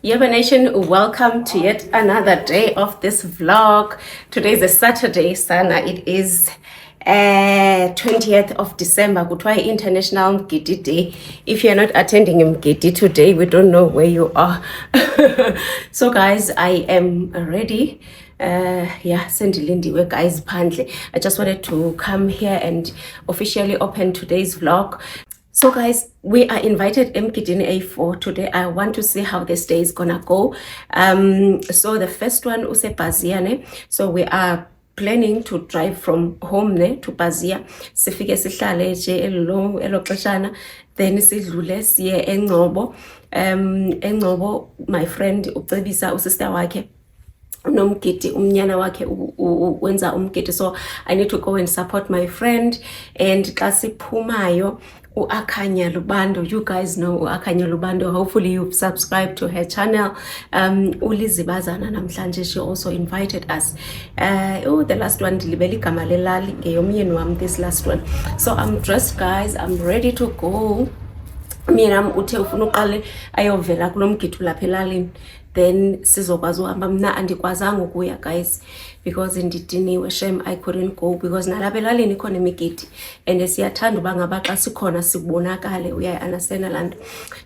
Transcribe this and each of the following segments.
Yeba Nation, welcome to yet another day of this vlog. Today is a Saturday, Sana. It is 20th of December, Kutwai International Mgidi Day. If you're not attending Mgidi today, we don't know where you are. So guys, I am ready. Sendilindiwe guys phandle. I just wanted to come here and officially open today's vlog. So guys, we are invited Mgidini A4 today. I want to see how this day is gonna go. So the first one use Bazia. So we are planning to drive from home to Bazia. Sifike sihlale nje elo xeshana, then sidlule siye eNgcobo. eNgcobo, my friend ucebisa usister wakhe nomgidi umnyana wakhe wenza umgidi, so I need to go and support my friend. And xa siphumayo uAkhanya Lubando, you guys know uAkhanya Lubando, hopefully you've subscribed to her channel. Ulizibazana namhlanje, she also invited us. The last one dilibeli igama lelali ngeyomyeni wam, this last one. So I'm dressed guys, I'm ready to go. Mina uthe ufuna uqale ayovela kulomgidi lapha elalini, then sizokwazi uhamba. Mna andikwazanga ukuya guys because ndidiniwe, shame I couldn't go because nalapha elalini ikhona imigidi and siyathanda uba ngaba xa sikhona sibonakale. Uya understand land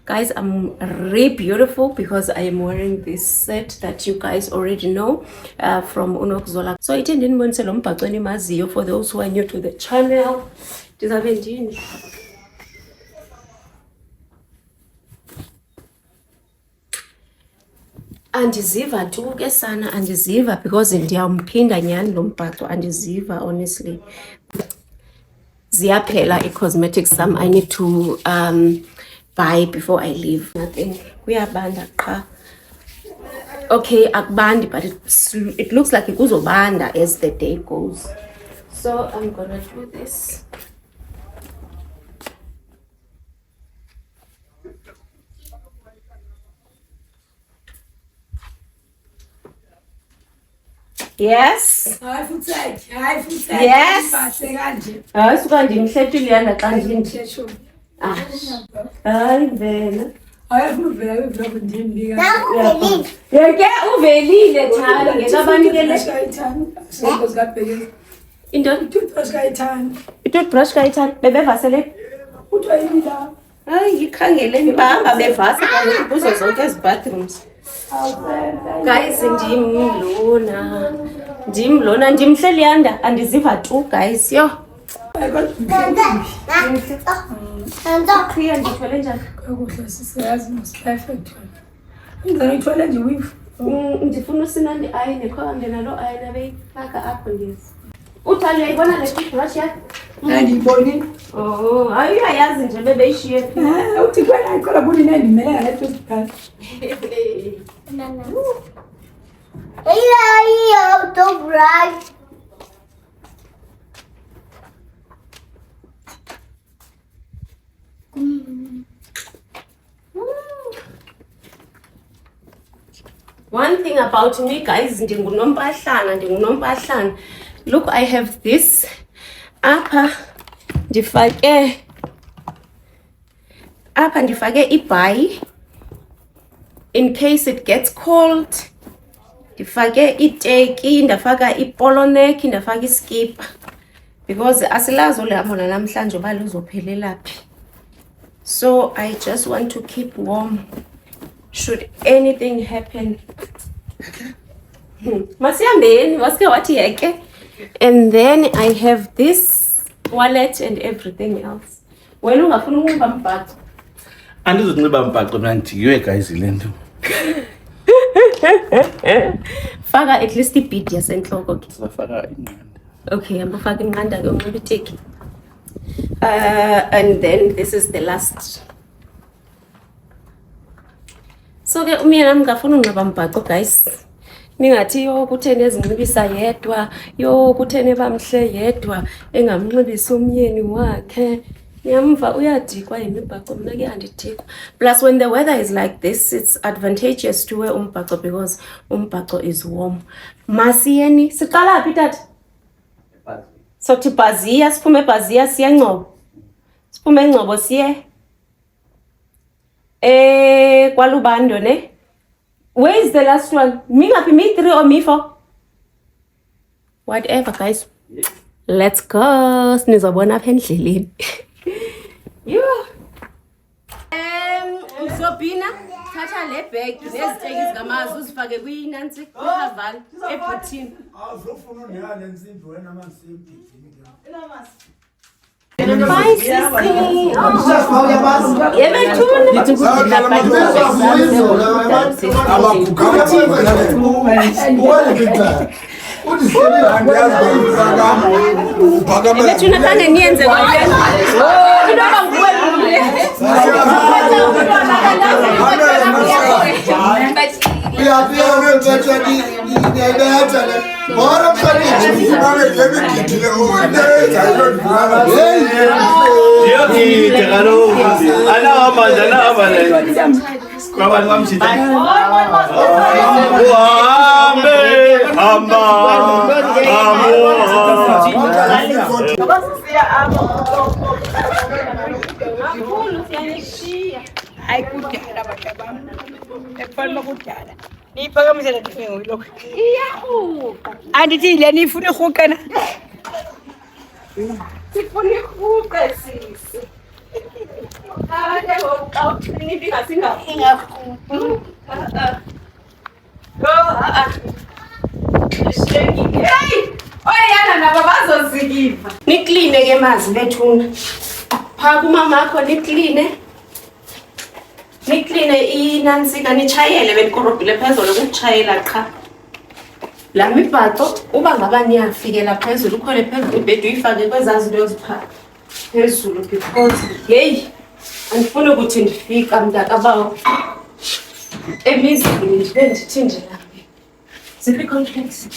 guys. I'm really beautiful because I am wearing this set that you guys already know from Unokuzola. So ite ndinibonise lo mbhaco enimaziyo for those who are new to the channel. Ndizabe ndini andiziva tu ke Sana, andiziva because ndiyamphinda nyani lo mbhaco, andiziva honestly. Ziyaphela i-cosmetics some I need to buy before I leave. Nothing, kuyabanda qha. Okay, akubandi, but it looks like kuzobanda as the day goes. So I'm gonna do this. Yes. Yes. Hayi suka ndimhlephile yana xa ndindi. Hayi vele. Yeke uvelile thana ngekabanikele. I-toothbrush kayithanda. Bebevasele. Hayi ikhangeleni bahamba bevasa kaloku kuzo zonke ezi bathrooms. Guys, ndimlona ndimhleli yanda, andiziva tu guys. Yo clear ndithwele njani? Kakuhle sisiyazi perfect. Ndizayithwele nje wifu. Ndifuna usinandi ayine kho ngenalo ayina beyifaka apho ngezi. Uthando uyayibona le toothbrush yakho? Andiyiboni. Oh, hayi uyayazi nje bebeyishiye phi? Uthi kwena ayikhola buni nendimela le toothbrush. One thing about me guys, ndingunompahlana. Look, I have this apha ndifake ibhayi in case it gets cold. Ndifake iteki, ndafaka ipolo neck, ndafaka iskipa because asilazo lehambo namhlanje uba luzophelela phi. So I just want to keep warm should anything happen. Masihambeni, wasike wathi yeke. And then I have this wallet and everything else. Wena ungafuna ukunxiba mbhaco? Andizokunxiba mbhaco mna ndiywe guys ile nto. Faka at least ibhidi yasentloko ke. Safaka inqanda. Okay, ambofaka inqanda ke unxiba iteki. And then this is the last. So ke umyeni nami ngafuna unxiba mbhaco guys. Ningathi yo kutheni ezinxibisa yedwa, yo kutheni bamhle yedwa engamnxibisa umyeni wakhe. Niyamva uyadikwa yimibhaco, mna ke andidikwa. Plus when the weather is like this, it's advantageous to wear umbhaco because umbhaco is warm. Masiyeni, siqala phi tata? So Bazia, siphume Bazia siya eNgcobo. Siphume eNgcobo siye KwaLubando ne? Where is the last one? Me 3 or me 4? Whatever, guys. Let's go. Snizobona apha endleleni. Yeah. Uzobhina thatha le bag neziteki zikamazi uzifake kuyinansi uhavala ebhuthini. Awuzofuna uneyale nsimbi wena mansimbi. Bye, sisi. Niphakamisa lefingo lokho. Andithi le nifuna ihuke na. Sifuna ihuke sisi. Nikline ke mazi bethuna. Pha kumama akho nikline. Nikline inansika nichayele benikorobhile phezulu ukuchayela qha. La mibhaco uba ngaba niyafikela phezulu ukhole phezulu ibhedi uyifake kwezazinto ezipha phezulu because hey andifuni ukuthi ndifika mntakabawo emizini ndibe ndithi nje la ziphi complex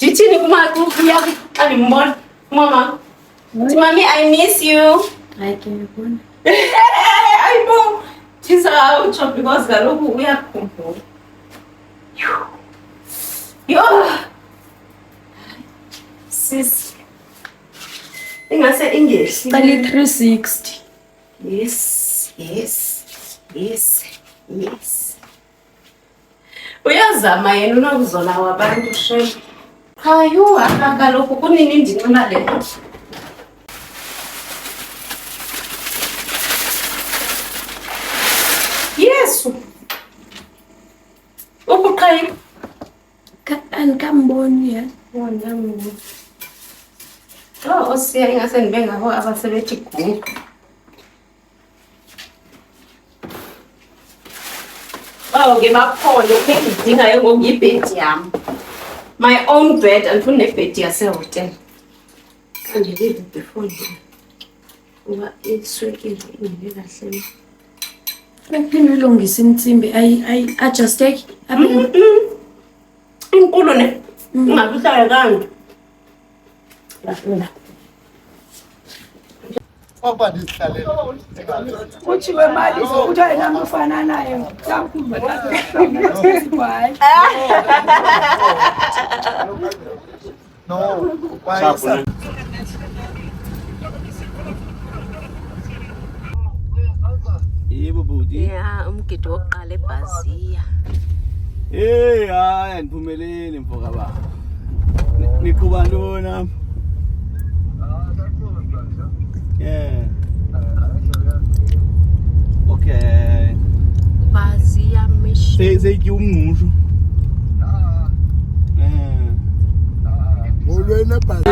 Dithini kumakuya xa ndimbona mama Mommy, I miss you. I can go. I know. She's out because kaloku uyakhumbula. Yo. Sis. Ingase English. Bali 360. Yes. Uyazama yena unokuzola wabantu she. Hayo akakaloku kunini ndinqina le. Yesu. Ukuqhayi Anikamboni ya. wona mina. Osiya ingase nibe ngabo abasebenzi group. Ke bakhona ukudingayo ngokuyibhedi yami. My own bed andifuni nebhedi yasehotel. Andilive before uba iswekile ingene kahle. Baphinde ulungise insimbi I adjust take. Inkulu ne. Ungakuhlala kanti. Yafuna. Oba ndisihlalela. Uthi wemali uthi yena mfana naye. No, why is that? Yebo budi. Yeah, umgidi wokuqala eBrazil. Hayi andiphumeleli mfoka ba. Niqhuba ntoni apha? Yeah. Okay. Brazil mission. Seyitya umngqusho. Molweni ebhasi.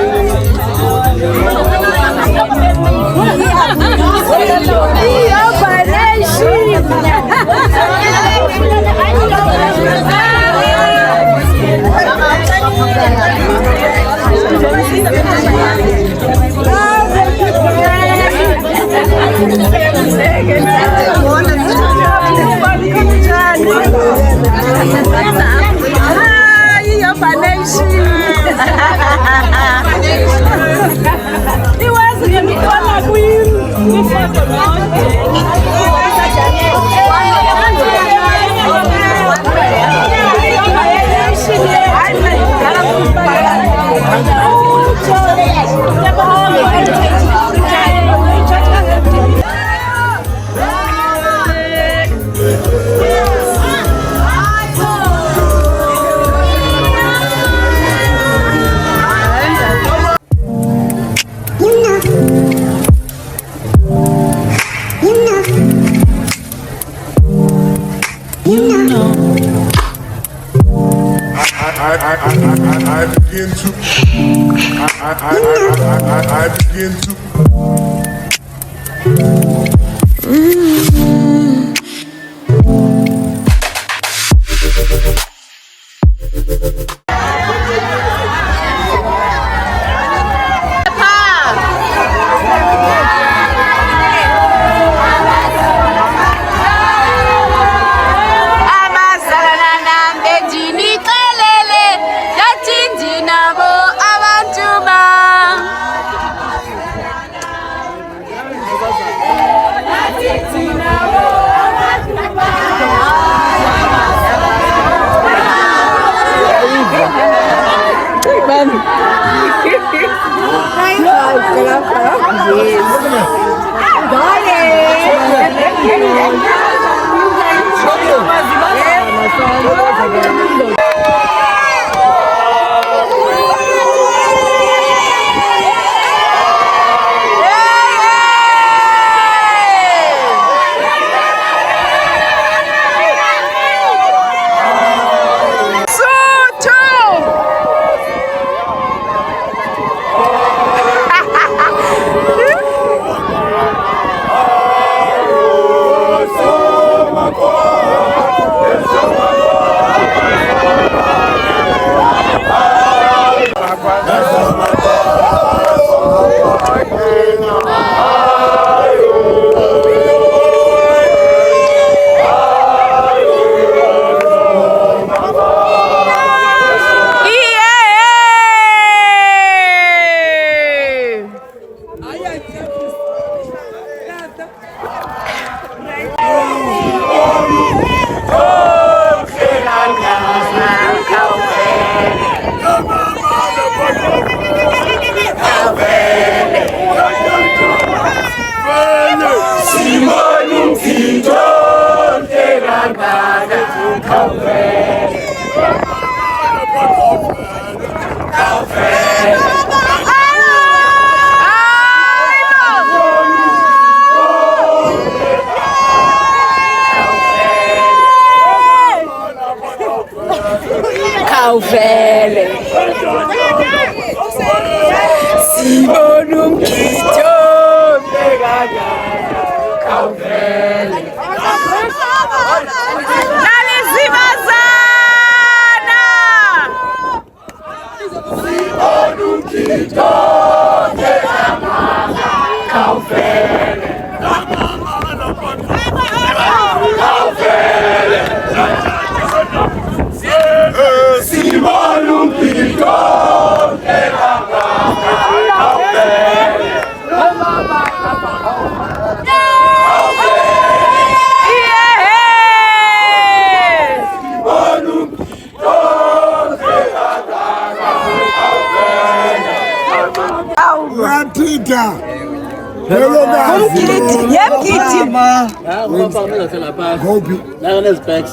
Oh, You know, I begin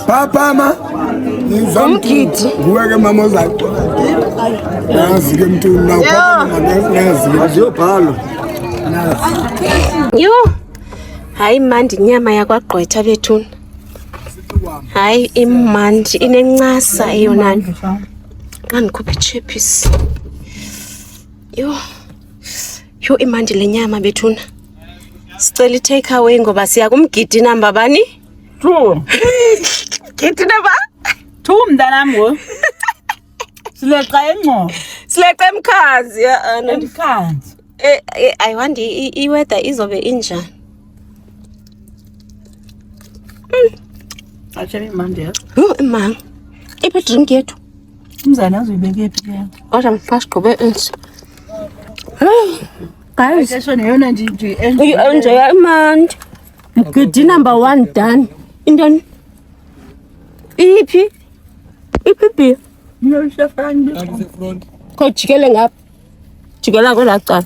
Papa, umgidi. nguwe mama zakho. Nazi ke mntu nazi yobhalo. Yo. Hayi mandi inyama yakwagqwetha bethuna. Hayi imandi inencasa eyonani. Ngandikhuphe chippies. Yo imandi lenyama bethuna. Sicela take away ngoba siya kumgidi namba bani? 2. Gidi namba 2 mntanami wo. Sileqa enqo. Sileqa emkhazi ya Emkhanzi. I wonder iweather izobe injani. Achebe manje. Imang. Iphe drink yethu. Umzana azuyibeke phi ke? Kodwa mfasiqobe ensi. Guys, Sesho neyona nje enjoy imandi. Gidi number 1 done. Intoni? Iphi bi. No shafani. Ko jikele ngapha. Jikela kwelacala.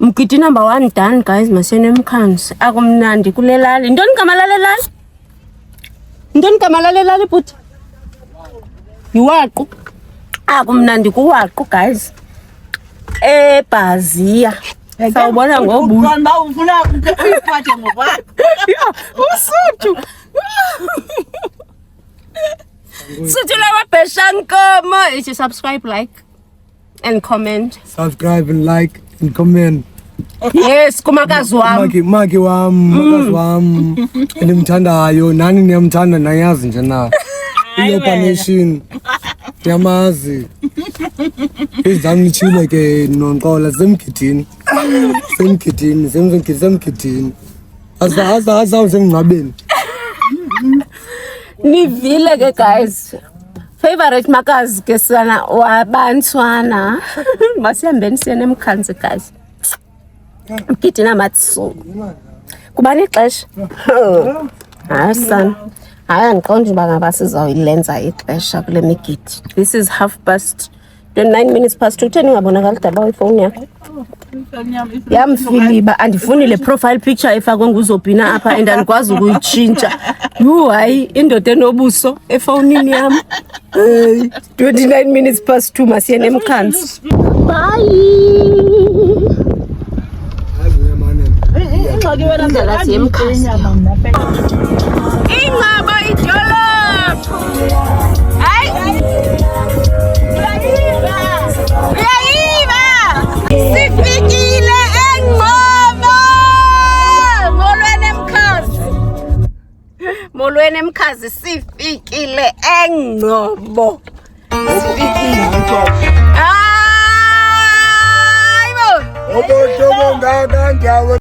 Mgidi number 1 done guys masene emkhansi. Akumnandi kulelali. Intoni kamalelali? Intoni kamalelali but? Yiwaqu. Akumnandi kuwaqu guys. Bhaziya. Sawubona ngobu. Ngibona ufuna ukuphathe ngoba. Usuthu. Sutula wabheshankomo. If you subscribe, like, and comment. Subscribe and like and comment. Yes, kumakazi wami. Maki wam. Ndimthandayo nani niyamthanda nayazi nje na. Ilopa nation. Yamazi. Izamnichile ke nonqola semgidini. Semgidini. Asa semngcwabeni. Nivile ke guys. Favorite makazi ke sana wabantwana. Masihambeni siye nemkhanzi guys. Mgidini matsu. Kuba nexesha. Hayi son. Hayi angiqondi uba ngaba sizawuyilenza ixesha kule migidi. This is 9:30 10 ungabonakali daba ifoni yakho. Yamfiliba andifuni le profile picture efakwe nguzobhina apha and andikwazi ukuyitshintsha. Hayi indoda enobuso efonini yami. 2 masiye nemkhanzi. Bye. Indlela siyemkhanzi. Ingaba idolophu. Hayi. Uyayiva. Sifikile eNgcobo. Molweni emkhazi sifikile eNgcobo. Sifikile. Hayibo. Obohlobo ngaka njawo.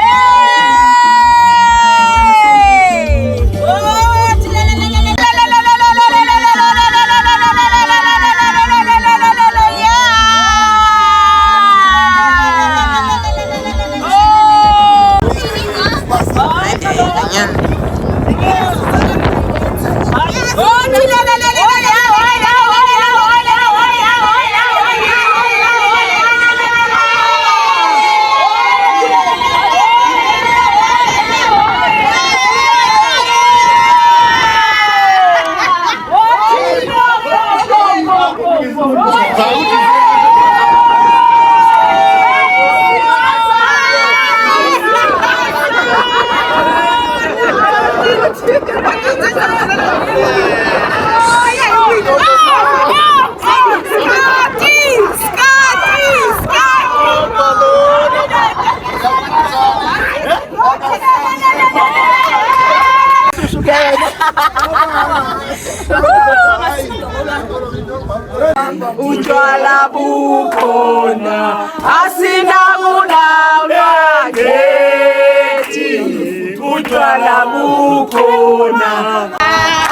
Utshwala bukhona asinabulawula ngethi. Utshwala bukhona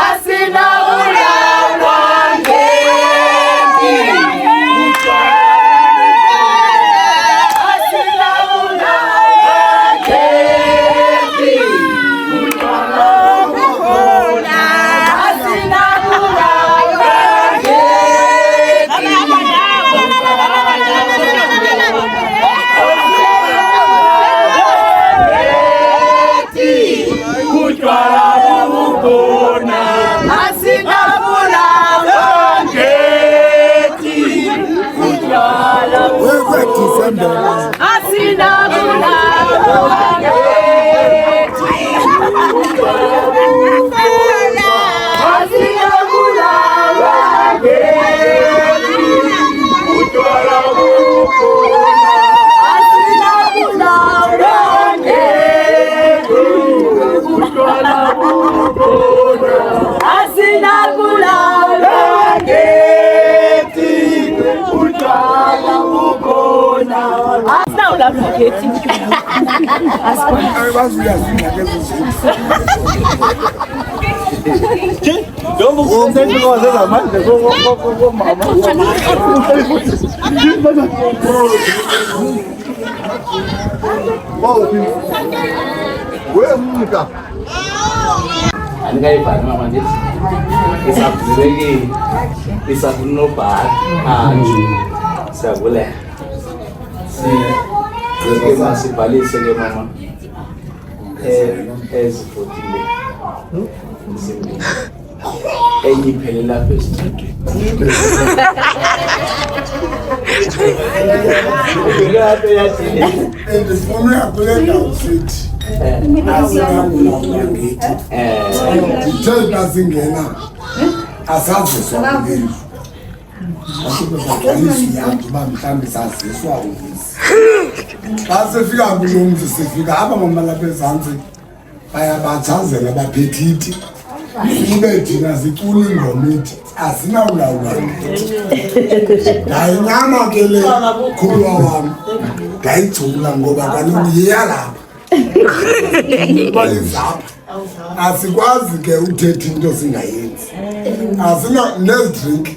asinabulawula ngethi. Andikayibhali mama ndithi isavulekile isafunobhali anje siyabulela ke masibhalise ke mama ezifotile enye iphele lapha esithuthweni Ndifuna uyakulela usithi Thina singena asazi sokulinda. Asibabhalisi yathi uba mhlawumbe saziswa umzi. Xa sifika kulo mzi sifika apha mama lapha ezantsi bayabachazela abaphethithi. Ibe thina sicula ingoma ithi asinawulawula. Ndayincama ke le khulwa wam. Ndayicula ngoba kaloku yeyalapha. Bayizapha. Asikwazi ke uthetha into singayenzi. Asina nezidrink.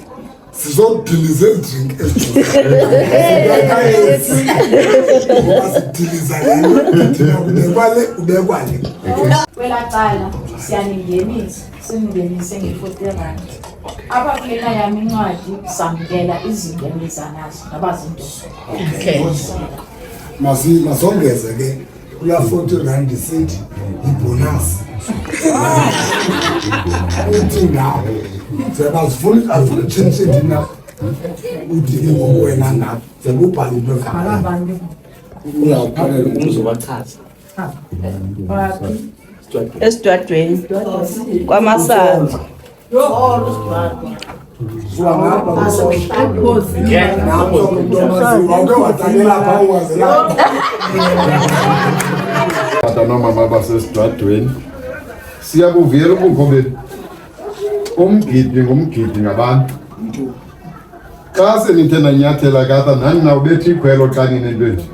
Sizodiliza ezidrink ezidiliza ubekwale. Kwela cala siyaningenisa simngenise nge-40 rand. Apha kulena yami incwadi samkela izinto engizanazo nabazindoda. Masongeze ke kula 40 rand sithi ibonus. Uthi ngawo sebazifuna afuna change dina uthi ke ngokwena ngapha sekubhala into evala uyawuphalela umuzobachaza Esidwadweni kwaMasango. Nomama basesidwadweni siyakuvuyela ubukho umgidi ngumgidi ngabantu. Xa senithe nanyathela kata nani nawubethi ikhwelo xa ninentwenje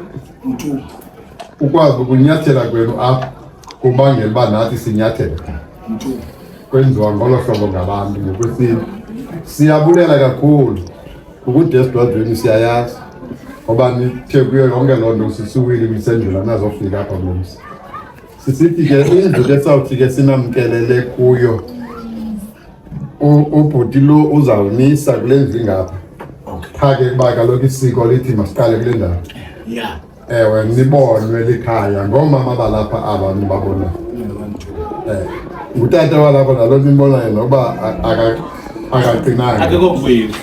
ukwazi ukunyathela kwenu apha kubangela uba nathi sinyathele kwenziwa ngolo hlobo ngabantu ngokwesini. Siyabulela kakhulu ukuthi esidwadweni siyayazi ngoba nithe kuyo yonke loo nto sisuwile imisendlela nazofika apha kulo mzi. Sisithi ke indlu esawuthi ke sinamkelele kuyo ubhuti lo uzawumisa kule ndlu ingapha. Qha ke kuba kaloku isiko lithi masiqale kule ndawo. Ewe nibonwe likhaya ngoomama balapha aba nibabona. Ngutata walapha nalo nimbonayo noba akaqinanga. Akekokuvuyile.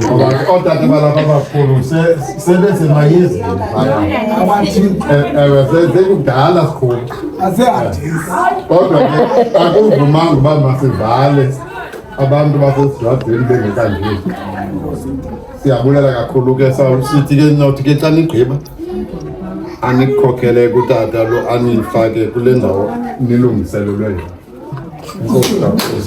Ngoba ootata balapha abakhulu sebesemayezeni. Ewe sekudala sikhulu. Kodwa ke akuvumanga uba masivale abantu basesidwadweni bengekanjeni. Siyabulela kakhulu ke sithi ke nothi ke xa nigqiba anikhokhele kutata lo anifake kule ndawo nilungiselelweyo. Inkosi kakhulu.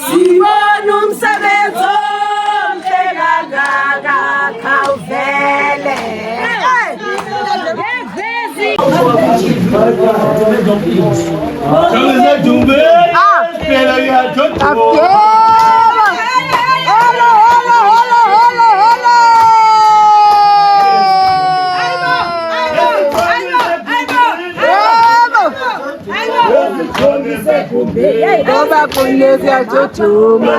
Sibona umsebenzi omhle kangaka khawuvele. Ngoba kunezi yajojuma.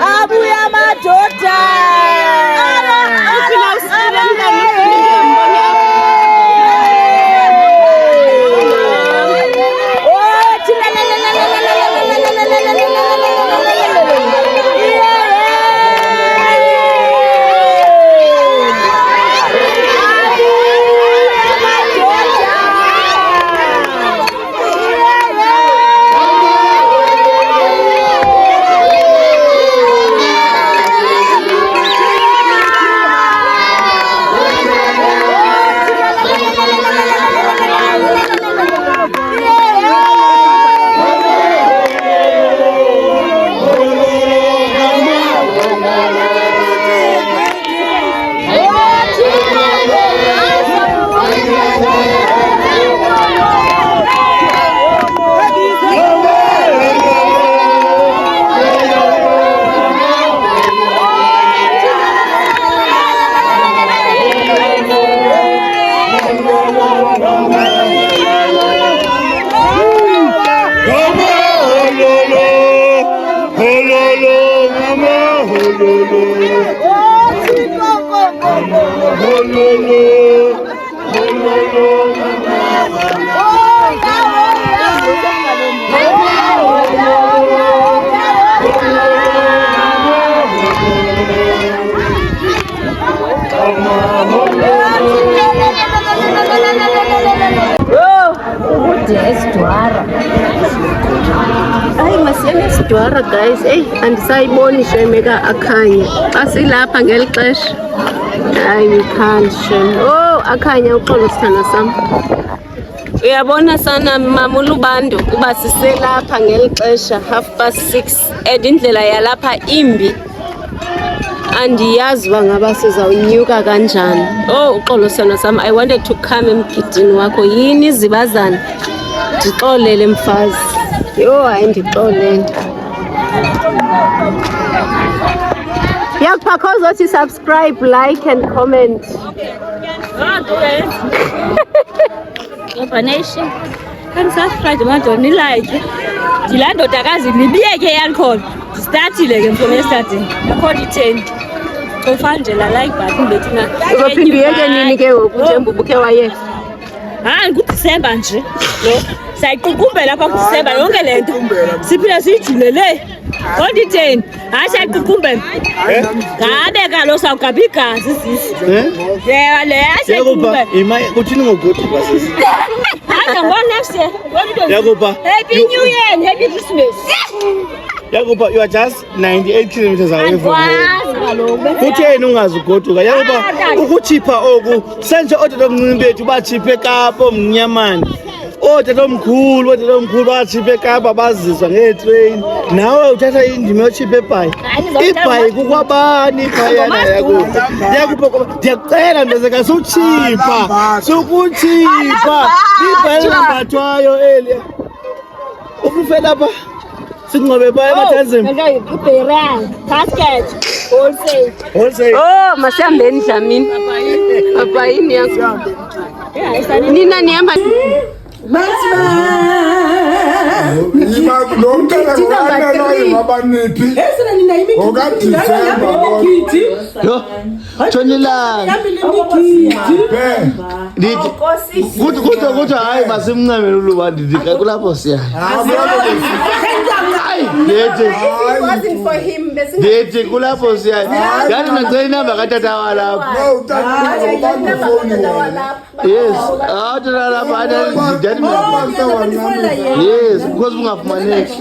Abuya madoda. Hayi masiyene sidwara guys. Hey, andisayiboni shemeka akhanya. Asilapha ngeli xesha. Hayi we can't shem. Oh, akhanya uxolo sithanda sam. Uyabona sana mama uLubando kuba siselapha ngeli xesha 6:30 and indlela yalapha imbi. Andiyazi ngaba sizawunyuka kanjani. Oh, uxolo sithanda sam. I wanted to come emgidini wakho. Yini izibazana? Ndixolele mfazi. Yo, hayi ndixolele. Yakupakhoza uthi subscribe, like and comment. Information. Kan subscribe madoni like. Dilandodakazi libiyeke yakhona. Startile ke from yesterday. Nakhona 10. Ufana nje la like button betina. Uzophindiyeke nini ke ngoku njengoba ubukhe waye? Hayi kuDisemba nje. Lo sayiqukumbela lapha kuDisemba yonke lento. Siphila sijulele. Kodwa 10. Hayi sayiqukumbela. Ngabe kalo sawugaba igazi sisi. Yeah, le Yakuba, kuthini ngokuthi kwasisi? Hayi ngibona next year. Yakuba. Happy New Year and Happy Christmas. Yakuba, you are just 98 kilometers away from home. Kutheni ungazigoduka? Yakuba, ukuchipha oku senje otatomncinci bethu bachiphe eKapa omnyamani. Otatomkhulu bachiphe eKapa baziswa ngetrain. Nawe uthatha indima yochiphe eBhayi. IBhayi kukwabani iBhayana Yakuba? Yakuba ndiyacela ndezeka suchipha. Sukuchipha. IBhayi lambathwayo eli. Ufufe lapha. Singobe baya emaTanzania. Iberang, casket, wholesale. Oh, masihambeni Dlamini. Abhayini yakho. Nina nihamba Kuthi hayi masimncamele uLubando ndithi kulapho siya. wasn't for him. Ndithi kulapho siya. Yathi nacela inamba katata walapha. Yes, tata lapha yes, because ungafumaneki.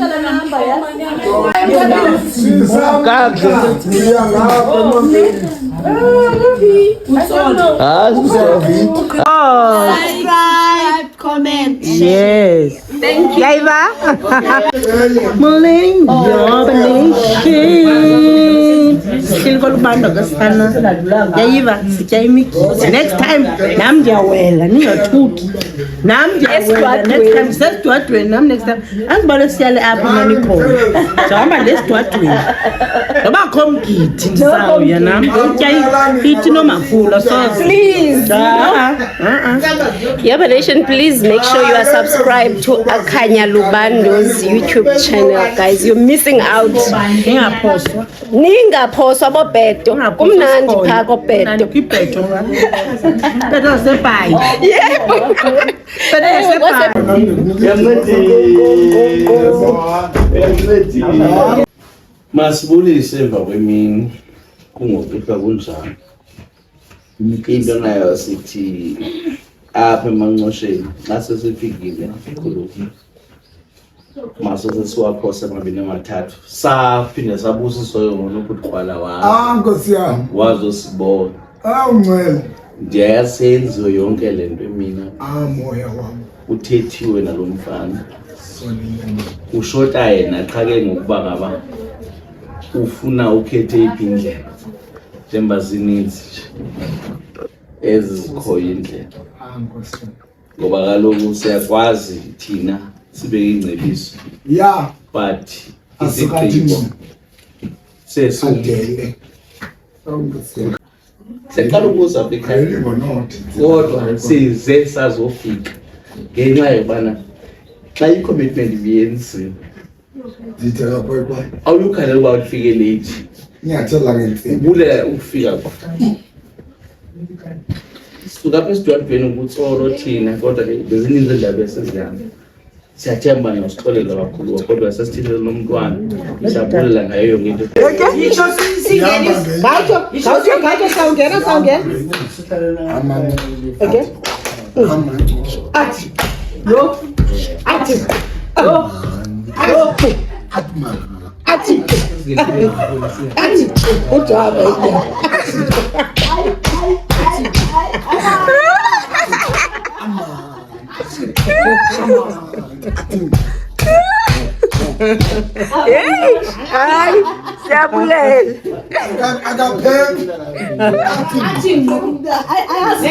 Subscribe, comment. Yes. Thank you. Yaiva. Silver Lubando kasana. Yaiva, sitya imikhithi. Next time nam ndiyawela ningothuki. Nam ndiyawela next time sesidwadweni nam next time. Angibale siyale apha mani khona. Sihamba lesidwadweni. Noba kho mgidi ndisawuya nam. Utya ithi nomakhulu so Please. Yaba Nation, please make sure you are subscribed to Akhanya Lubando's YouTube channel, guys. You're missing out. Ningaphoswa bobedo. Kumnandi pha kobedo. Bedo seBhayi. Yebo. Masibulise emva kwemini kungokuhla kunjani. Into nayo sithi apha emancosheni xa sesifikile khuluku maso sesiwaphosa amabini amathathu saphinde sabusiswa yona ukuqwala wazo Nkosi yami. wazosibona Ungcwele. ndiyasenziwe yonke lento mina Moya wami. uthethiwe nalomfana ushota yena qha ke ngokuba ngaba ufuna ukhethe iphi indlela njengoba zininzi ezikhoyo indlela ngoba kaloku siyakwazi thina sibeke ingcebiso but isigqibo sesungele seqala ukuza apha ekhaya kodwa size sazofika ngenxa yobana xa i-commitment ibiyenziwe Ndithi kakhwekwa. Awuyukhalela uba ufike late. Ngiyathela ngentsimbi. Ubulela ukufika kwa. Suka apha esidwadweni ukutsoro thina kodwa ke bezininzi indaba esizihamba. Siyathemba nosixolela kakhulu kodwa sesithile nomntwana. Siyabulela ngayo yonke into. Gatsho sawungena. Okay. Athi. Lo. Athi. Lo. Athi. Ujaba. Hey, ay, siyabulela. Akapheli.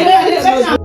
Athi.